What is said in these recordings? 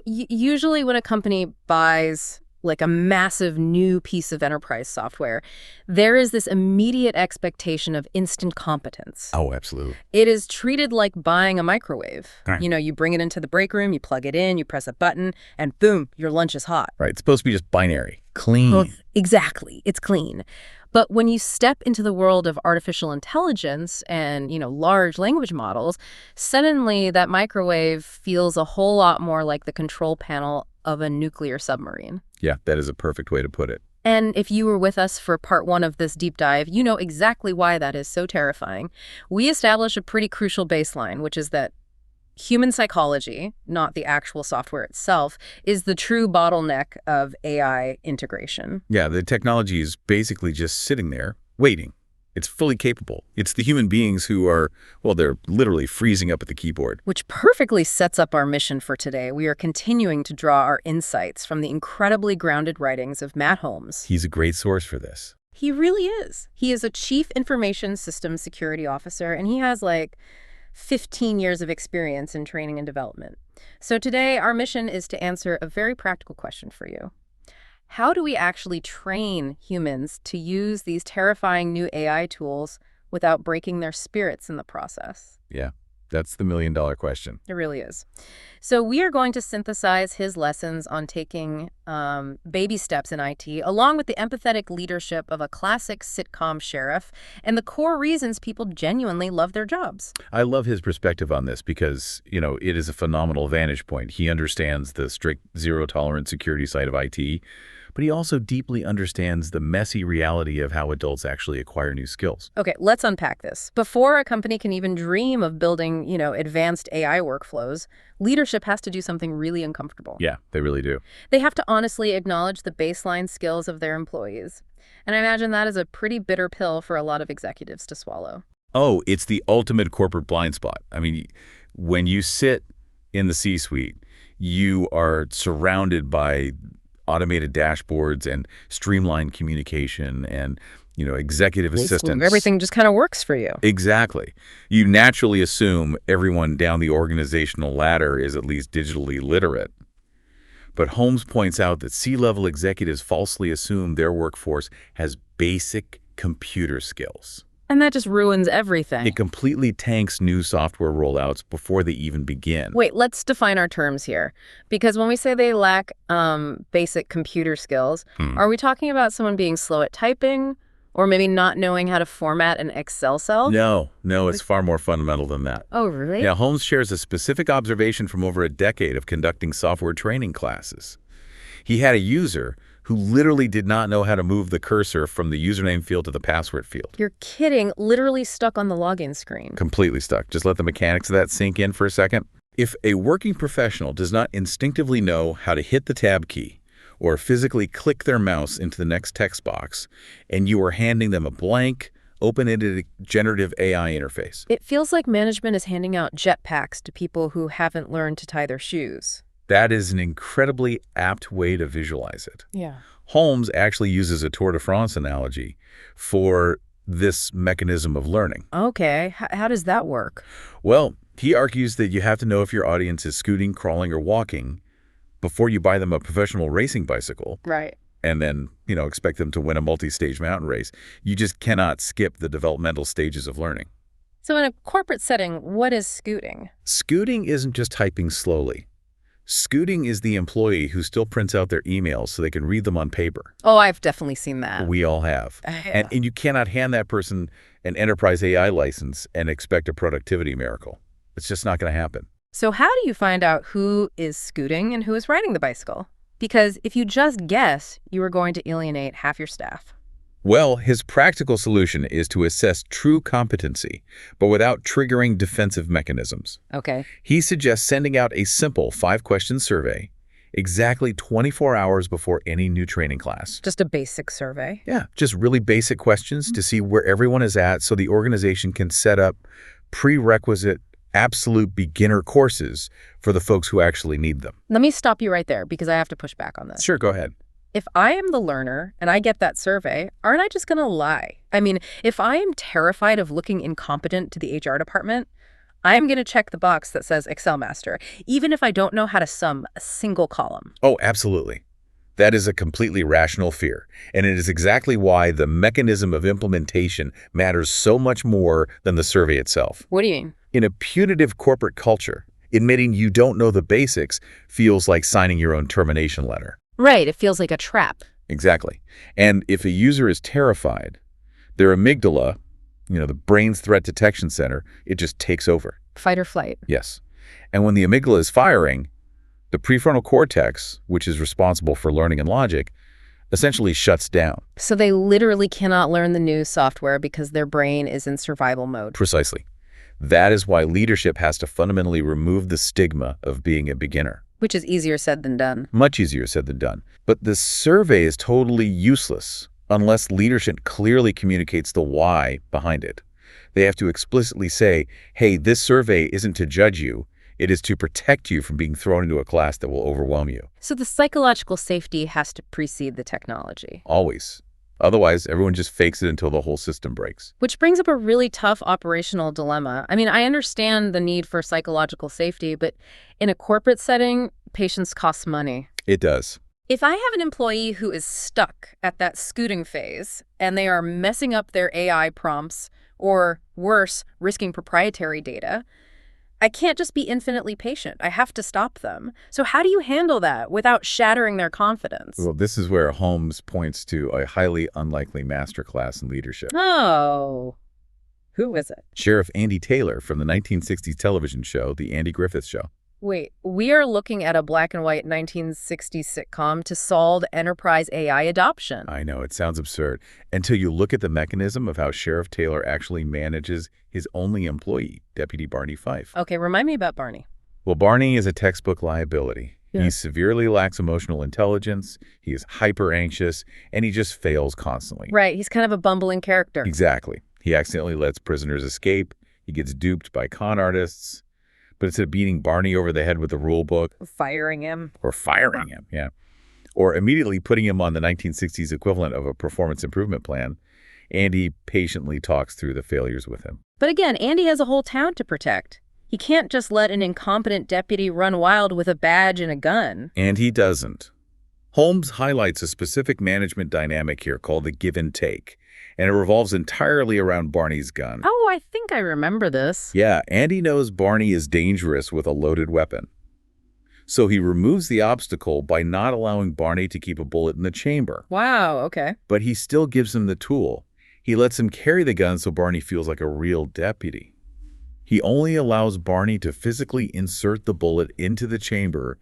Usually when a company buys like a massive new piece of enterprise software, there is this immediate expectation of instant competence. Oh, absolutely. It is treated like buying a microwave. Right. You bring it into the break room, you plug it in, you press a button, and boom, your lunch is hot. Right. It's supposed to be just binary, clean. Well, exactly. It's clean. But when you step into the world of artificial intelligence and, large language models, suddenly that microwave feels a whole lot more like the control panel of a nuclear submarine. Yeah, that is a perfect way to put it. And if you were with us for part 1 of this deep dive, you know exactly why that is so terrifying. We establish a pretty crucial baseline, which is that human psychology, not the actual software itself, is the true bottleneck of AI integration. Yeah, the technology is basically just sitting there, waiting. It's fully capable. It's the human beings who are, well, they're literally freezing up at the keyboard. Which perfectly sets up our mission for today. We are continuing to draw our insights from the incredibly grounded writings of Matt Holmes. He's a great source for this. He really is. He is a chief information systems security officer, and he has 15 years of experience in training and development. So today, our mission is to answer a very practical question for you. How do we actually train humans to use these terrifying new AI tools without breaking their spirits in the process? Yeah, that's the million-dollar question. It really is. So we are going to synthesize his lessons on taking baby steps in IT, along with the empathetic leadership of a classic sitcom sheriff, and the core reasons people genuinely love their jobs. I love his perspective on this because, it is a phenomenal vantage point. He understands the strict zero-tolerance security side of IT, but he also deeply understands the messy reality of how adults actually acquire new skills. Okay, let's unpack this. Before a company can even dream of building, advanced AI workflows, leadership has to do something really uncomfortable. Yeah, they really do. They have to honestly acknowledge the baseline skills of their employees. And I imagine that is a pretty bitter pill for a lot of executives to swallow. Oh, it's the ultimate corporate blind spot. I mean, when you sit in the C-suite, you are surrounded by automated dashboards and streamlined communication and, executive assistants. Everything just kind of works for you. Exactly. You naturally assume everyone down the organizational ladder is at least digitally literate. But Holmes points out that C-level executives falsely assume their workforce has basic computer skills. And that just ruins everything. It completely tanks new software rollouts before they even begin. Wait, let's define our terms here. Because when we say they lack basic computer skills, are we talking about someone being slow at typing or maybe not knowing how to format an Excel cell? No, it's far more fundamental than that. Oh, really? Yeah, Holmes shares a specific observation from over a decade of conducting software training classes. He had a user who literally did not know how to move the cursor from the username field to the password field. You're kidding. Literally stuck on the login screen. Completely stuck. Just let the mechanics of that sink in for a second. If a working professional does not instinctively know how to hit the tab key or physically click their mouse into the next text box, and you are handing them a blank, open-ended generative AI interface. It feels like management is handing out jetpacks to people who haven't learned to tie their shoes. That is an incredibly apt way to visualize it. Yeah. Holmes actually uses a Tour de France analogy for this mechanism of learning. Okay. How does that work? Well, he argues that you have to know if your audience is scooting, crawling, or walking before you buy them a professional racing bicycle. Right. And then, expect them to win a multi-stage mountain race. You just cannot skip the developmental stages of learning. So in a corporate setting, what is scooting? Scooting isn't just typing slowly. Scooting is the employee who still prints out their emails so they can read them on paper. Oh, I've definitely seen that. We all have. Yeah. And you cannot hand that person an enterprise AI license and expect a productivity miracle. It's just not going to happen. So how do you find out who is scooting and who is riding the bicycle? Because if you just guess, you are going to alienate half your staff. Well, his practical solution is to assess true competency, but without triggering defensive mechanisms. Okay. He suggests sending out a simple 5-question survey exactly 24 hours before any new training class. Just a basic survey? Yeah, just really basic questions to see where everyone is at so the organization can set up prerequisite, absolute beginner courses for the folks who actually need them. Let me stop you right there because I have to push back on this. Sure, go ahead. If I am the learner and I get that survey, aren't I just going to lie? I mean, if I am terrified of looking incompetent to the HR department, I'm going to check the box that says Excel Master, even if I don't know how to sum a single column. Oh, absolutely. That is a completely rational fear, and it is exactly why the mechanism of implementation matters so much more than the survey itself. What do you mean? In a punitive corporate culture, admitting you don't know the basics feels like signing your own termination letter. Right, it feels like a trap. Exactly. And if a user is terrified, their amygdala, the brain's threat detection center, it just takes over. Fight or flight. Yes. And when the amygdala is firing, the prefrontal cortex, which is responsible for learning and logic, essentially shuts down. So they literally cannot learn the new software because their brain is in survival mode. Precisely. That is why leadership has to fundamentally remove the stigma of being a beginner. Which is easier said than done. Much easier said than done. But the survey is totally useless unless leadership clearly communicates the why behind it. They have to explicitly say, hey, this survey isn't to judge you. It is to protect you from being thrown into a class that will overwhelm you. So the psychological safety has to precede the technology. Always. Otherwise, everyone just fakes it until the whole system breaks. Which brings up a really tough operational dilemma. I mean, I understand the need for psychological safety, but in a corporate setting, patience costs money. It does. If I have an employee who is stuck at that scooting phase and they are messing up their AI prompts, or worse, risking proprietary data, I can't just be infinitely patient. I have to stop them. So how do you handle that without shattering their confidence? Well, this is where Holmes points to a highly unlikely masterclass in leadership. Oh, who is it? Sheriff Andy Taylor from the 1960s television show, The Andy Griffith Show. Wait, we are looking at a black and white 1960s sitcom to solve enterprise AI adoption. I know, it sounds absurd, until you look at the mechanism of how Sheriff Taylor actually manages his only employee, Deputy Barney Fife. Okay, remind me about Barney. Well, Barney is a textbook liability. Yeah. He severely lacks emotional intelligence, he is hyper anxious, and he just fails constantly. Right, he's kind of a bumbling character. Exactly. He accidentally lets prisoners escape, he gets duped by con artists, but instead of beating Barney over the head with the rule book. Firing him. Or firing him, yeah. Or immediately putting him on the 1960s equivalent of a performance improvement plan, Andy patiently talks through the failures with him. But again, Andy has a whole town to protect. He can't just let an incompetent deputy run wild with a badge and a gun. And he doesn't. Holmes highlights a specific management dynamic here called the give and take, and it revolves entirely around Barney's gun. Oh, I think I remember this. Yeah, Andy knows Barney is dangerous with a loaded weapon. So he removes the obstacle by not allowing Barney to keep a bullet in the chamber. Wow, okay. But he still gives him the tool. He lets him carry the gun so Barney feels like a real deputy. He only allows Barney to physically insert the bullet into the chamber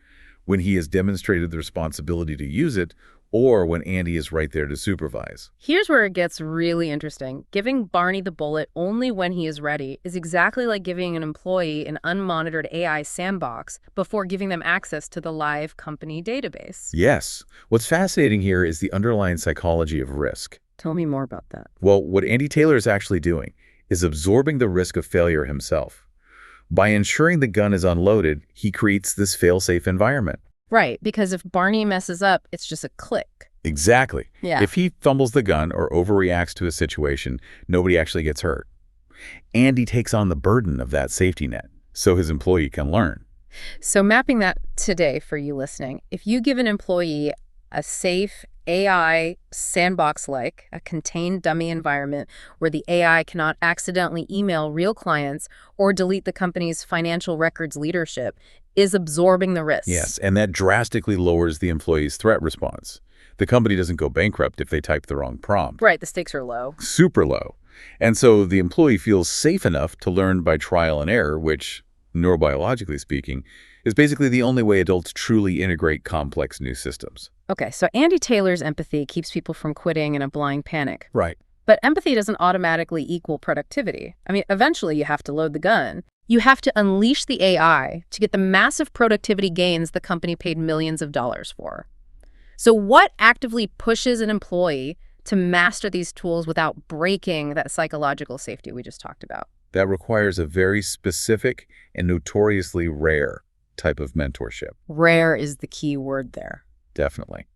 when he has demonstrated the responsibility to use it, or when Andy is right there to supervise. Here's where it gets really interesting. Giving Barney the bullet only when he is ready is exactly like giving an employee an unmonitored AI sandbox before giving them access to the live company database. Yes. What's fascinating here is the underlying psychology of risk. Tell me more about that. Well, what Andy Taylor is actually doing is absorbing the risk of failure himself. By ensuring the gun is unloaded, he creates this fail-safe environment. Right, because if Barney messes up, it's just a click. Exactly. Yeah. If he fumbles the gun or overreacts to a situation, nobody actually gets hurt. Andy takes on the burden of that safety net so his employee can learn. So mapping that today for you listening, if you give an employee a safe AI sandbox-like, a contained dummy environment where the AI cannot accidentally email real clients or delete the company's financial records leadership, is absorbing the risk. Yes, and that drastically lowers the employee's threat response. The company doesn't go bankrupt if they type the wrong prompt. Right, the stakes are low. Super low. And so the employee feels safe enough to learn by trial and error, which, neurobiologically speaking, is basically the only way adults truly integrate complex new systems. Okay, so Andy Taylor's empathy keeps people from quitting in a blind panic. Right. But empathy doesn't automatically equal productivity. I mean, eventually you have to load the gun. You have to unleash the AI to get the massive productivity gains the company paid millions of dollars for. So what actively pushes an employee to master these tools without breaking that psychological safety we just talked about? That requires a very specific and notoriously rare type of mentorship. Rare is the key word there. Definitely.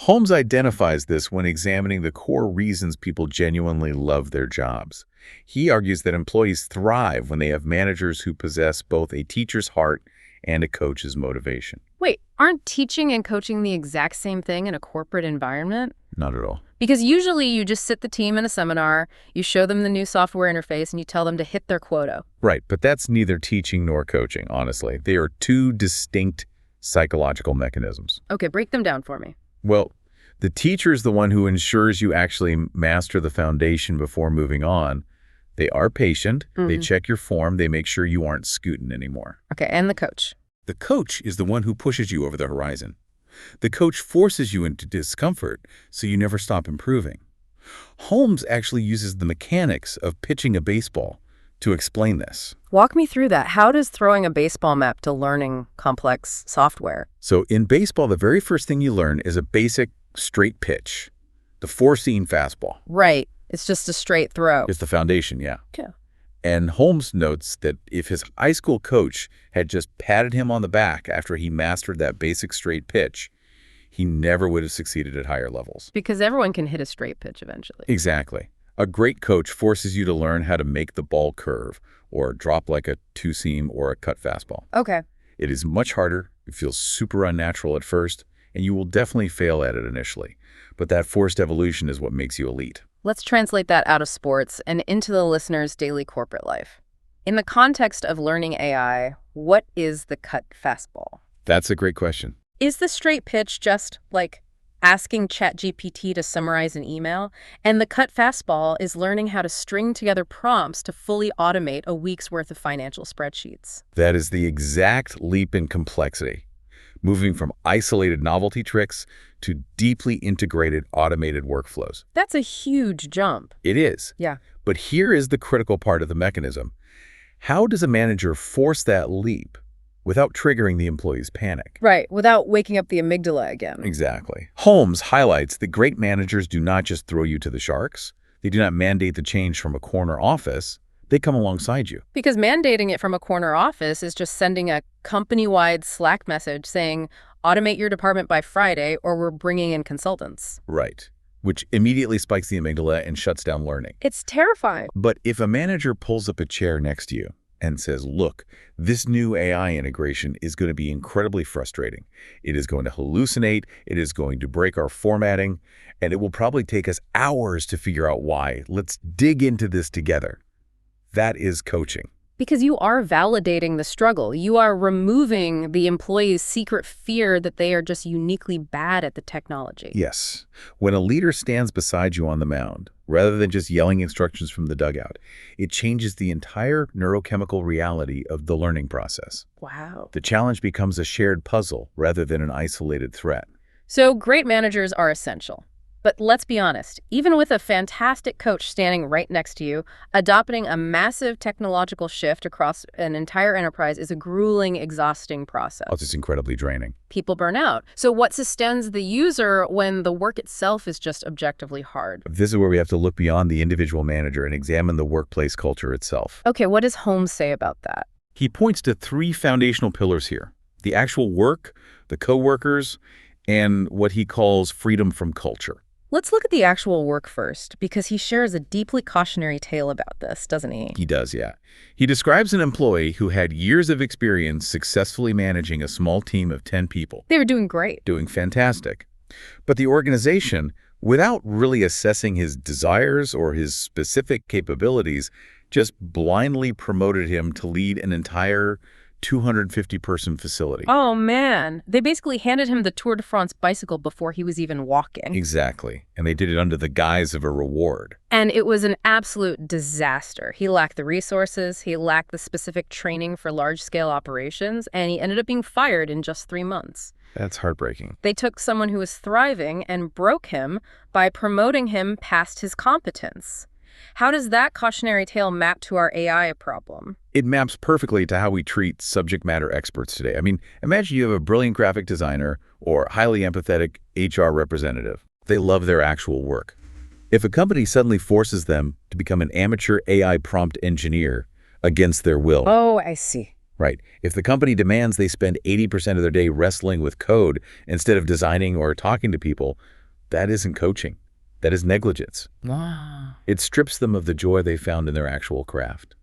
Holmes identifies this when examining the core reasons people genuinely love their jobs. He argues that employees thrive when they have managers who possess both a teacher's heart and a coach's motivation. Wait, aren't teaching and coaching the exact same thing in a corporate environment? Not at all. Because usually you just sit the team in a seminar, you show them the new software interface, and you tell them to hit their quota. Right, but that's neither teaching nor coaching, honestly. They are two distinct psychological mechanisms. Okay, break them down for me. Well, the teacher is the one who ensures you actually master the foundation before moving on. They are patient, they check your form, they make sure you aren't scooting anymore. Okay, and the coach. The coach is the one who pushes you over the horizon. The coach forces you into discomfort, so you never stop improving. Holmes actually uses the mechanics of pitching a baseball to explain this. Walk me through that. How does throwing a baseball map to learning complex software? So in baseball, the very first thing you learn is a basic straight pitch, the four-seam fastball. Right. It's just a straight throw. It's the foundation, yeah. Okay. And Holmes notes that if his high school coach had just patted him on the back after he mastered that basic straight pitch, he never would have succeeded at higher levels. Because everyone can hit a straight pitch eventually. Exactly. A great coach forces you to learn how to make the ball curve or drop like a two-seam or a cut fastball. Okay. It is much harder, it feels super unnatural at first, and you will definitely fail at it initially. But that forced evolution is what makes you elite. Let's translate that out of sports and into the listener's daily corporate life. In the context of learning AI, what is the cut fastball? That's a great question. Is the straight pitch just like asking ChatGPT to summarize an email? And the cut fastball is learning how to string together prompts to fully automate a week's worth of financial spreadsheets. That is the exact leap in complexity, moving from isolated novelty tricks to deeply integrated automated workflows. That's a huge jump. It is. Yeah. But here is the critical part of the mechanism. How does a manager force that leap without triggering the employee's panic? Right, without waking up the amygdala again. Exactly. Holmes highlights that great managers do not just throw you to the sharks. They do not mandate the change from a corner office. They come alongside you. Because mandating it from a corner office is just sending a company-wide Slack message saying, automate your department by Friday or we're bringing in consultants. Right. Which immediately spikes the amygdala and shuts down learning. It's terrifying. But if a manager pulls up a chair next to you and says, look, this new AI integration is going to be incredibly frustrating. It is going to hallucinate, it is going to break our formatting, and it will probably take us hours to figure out why. Let's dig into this together. That is coaching. Because you are validating the struggle. You are removing the employee's secret fear that they are just uniquely bad at the technology. Yes. When a leader stands beside you on the mound, rather than just yelling instructions from the dugout, it changes the entire neurochemical reality of the learning process. Wow. The challenge becomes a shared puzzle rather than an isolated threat. So great managers are essential. But let's be honest, even with a fantastic coach standing right next to you, adopting a massive technological shift across an entire enterprise is a grueling, exhausting process. Oh, it's incredibly draining. People burn out. So what sustains the user when the work itself is just objectively hard? This is where we have to look beyond the individual manager and examine the workplace culture itself. Okay, what does Holmes say about that? He points to three foundational pillars here: the actual work, the coworkers, and what he calls freedom from culture. Let's look at the actual work first, because he shares a deeply cautionary tale about this, doesn't he? He does, yeah. He describes an employee who had years of experience successfully managing a small team of 10 people. They were doing great. Doing fantastic. But the organization, without really assessing his desires or his specific capabilities, just blindly promoted him to lead an entire 250-person facility. Oh, man. They basically handed him the Tour de France bicycle before he was even walking. Exactly. And they did it under the guise of a reward. And it was an absolute disaster. He lacked the resources, he lacked the specific training for large-scale operations, and he ended up being fired in just 3 months. That's heartbreaking. They took someone who was thriving and broke him by promoting him past his competence. How does that cautionary tale map to our AI problem? It maps perfectly to how we treat subject matter experts today. I mean, imagine you have a brilliant graphic designer or highly empathetic HR representative. They love their actual work. If a company suddenly forces them to become an amateur AI prompt engineer against their will, Oh, I see. Right. If the company demands they spend 80% of their day wrestling with code instead of designing or talking to people, that isn't coaching. That is negligence. Wow. It strips them of the joy they found in their actual craft.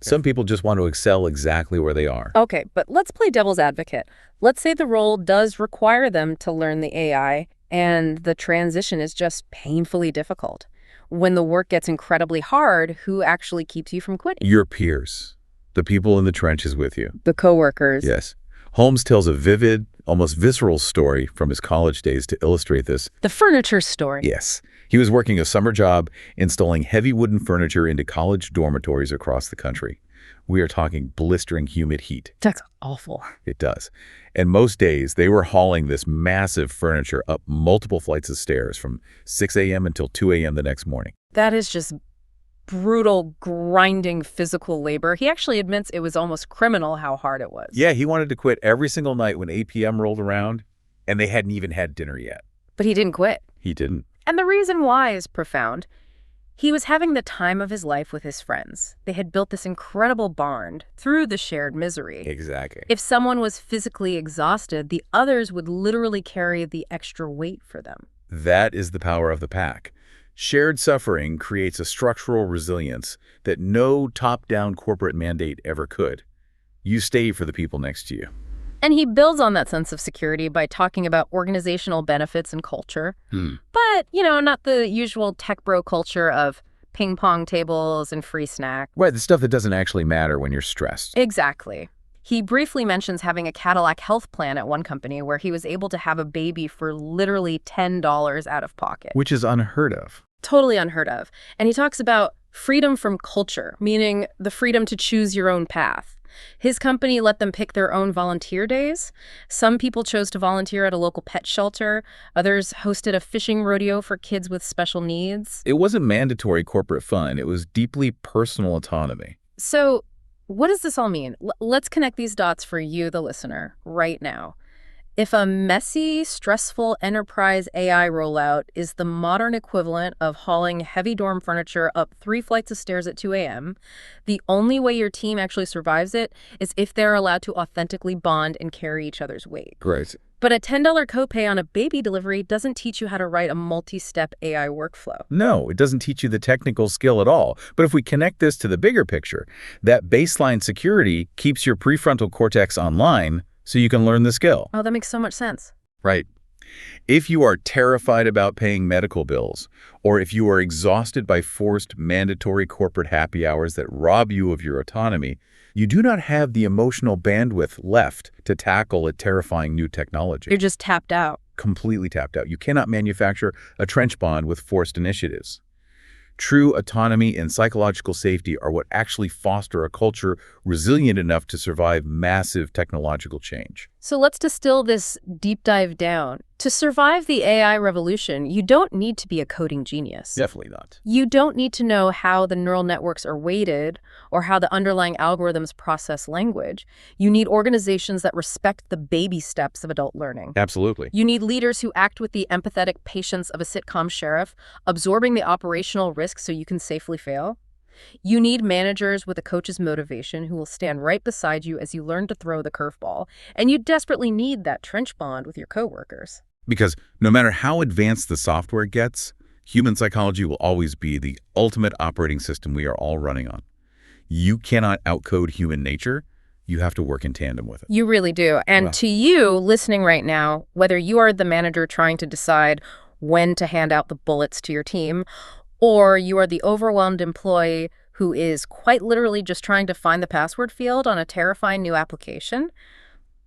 Some people just want to excel exactly where they are. Okay, but let's play devil's advocate. Let's say the role does require them to learn the AI, and the transition is just painfully difficult. When the work gets incredibly hard, who actually keeps you from quitting? Your peers, the people in the trenches with you. The coworkers. Yes. Holmes tells a vivid, almost visceral story from his college days to illustrate this. The furniture story. Yes. He was working a summer job installing heavy wooden furniture into college dormitories across the country. We are talking blistering humid heat. That's awful. It does. And most days, they were hauling this massive furniture up multiple flights of stairs from 6 a.m. until 2 a.m. the next morning. That is just brutal, grinding physical labor. He actually admits it was almost criminal how hard it was. Yeah, he wanted to quit every single night when 8 p.m. rolled around, and they hadn't even had dinner yet. But he didn't quit. He didn't. And the reason why is profound. He was having the time of his life with his friends. They had built this incredible bond through the shared misery. Exactly. If someone was physically exhausted, the others would literally carry the extra weight for them. That is the power of the pack. Shared suffering creates a structural resilience that no top-down corporate mandate ever could. You stay for the people next to you. And he builds on that sense of security by talking about organizational benefits and culture. But, not the usual tech bro culture of ping pong tables and free snack. Right, the stuff that doesn't actually matter when you're stressed. Exactly. He briefly mentions having a Cadillac health plan at one company where he was able to have a baby for literally $10 out of pocket. Which is unheard of. Totally unheard of. And he talks about freedom from culture, meaning the freedom to choose your own path. His company let them pick their own volunteer days. Some people chose to volunteer at a local pet shelter. Others hosted a fishing rodeo for kids with special needs. It wasn't mandatory corporate fun. It was deeply personal autonomy. So what does this all mean? Let's connect these dots for you, the listener, right now. If a messy, stressful enterprise AI rollout is the modern equivalent of hauling heavy dorm furniture up 3 flights of stairs at 2 a.m., the only way your team actually survives it is if they're allowed to authentically bond and carry each other's weight. Right. But a $10 copay on a baby delivery doesn't teach you how to write a multi-step AI workflow. No, it doesn't teach you the technical skill at all. But if we connect this to the bigger picture, that baseline security keeps your prefrontal cortex online so you can learn the skill. Oh, that makes so much sense. Right. If you are terrified about paying medical bills, or if you are exhausted by forced mandatory corporate happy hours that rob you of your autonomy, you do not have the emotional bandwidth left to tackle a terrifying new technology. You're just tapped out. Completely tapped out. You cannot manufacture a trench bond with forced initiatives. True autonomy and psychological safety are what actually foster a culture resilient enough to survive massive technological change. So let's distill this deep dive down. To survive the AI revolution, you don't need to be a coding genius. Definitely not. You don't need to know how the neural networks are weighted or how the underlying algorithms process language. You need organizations that respect the baby steps of adult learning. Absolutely. You need leaders who act with the empathetic patience of a sitcom sheriff, absorbing the operational risk so you can safely fail. You need managers with a coach's motivation who will stand right beside you as you learn to throw the curveball. And you desperately need that trench bond with your coworkers. Because no matter how advanced the software gets, human psychology will always be the ultimate operating system we are all running on. You cannot outcode human nature. You have to work in tandem with it. You really do. And to you listening right now, whether you are the manager trying to decide when to hand out the bullets to your team, or you are the overwhelmed employee who is quite literally just trying to find the password field on a terrifying new application,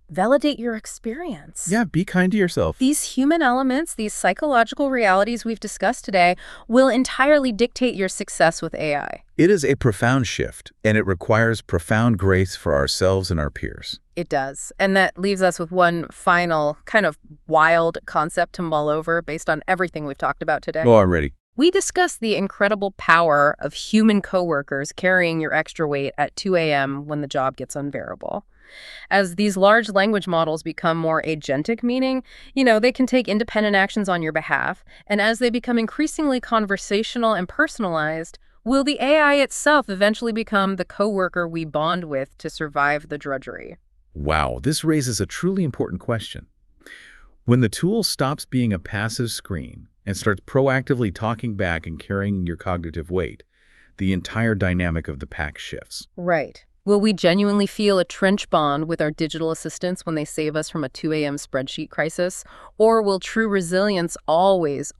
validate your experience. Yeah, be kind to yourself. These human elements, these psychological realities we've discussed today, will entirely dictate your success with AI. It is a profound shift, and it requires profound grace for ourselves and our peers. It does. And that leaves us with one final kind of wild concept to mull over based on everything we've talked about today. Oh, I'm ready. We discussed the incredible power of human coworkers carrying your extra weight at 2 a.m. when the job gets unbearable. As these large language models become more agentic, meaning, they can take independent actions on your behalf, and as they become increasingly conversational and personalized, Will the AI itself eventually become the coworker we bond with to survive the drudgery? Wow, this raises a truly important question. When the tool stops being a passive screen and starts proactively talking back and carrying your cognitive weight, the entire dynamic of the pack shifts. Right. Will we genuinely feel a trench bond with our digital assistants when they save us from a 2 a.m. spreadsheet crisis? Or will true resilience always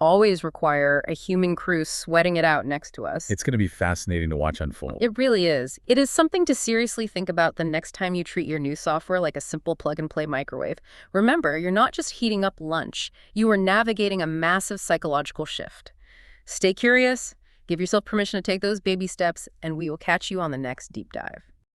require a human crew sweating it out next to us? It's going to be fascinating to watch unfold. It really is. It is something to seriously think about the next time you treat your new software like a simple plug-and-play microwave. Remember, you're not just heating up lunch. You are navigating a massive psychological shift. Stay curious, give yourself permission to take those baby steps, and we will catch you on the next deep dive.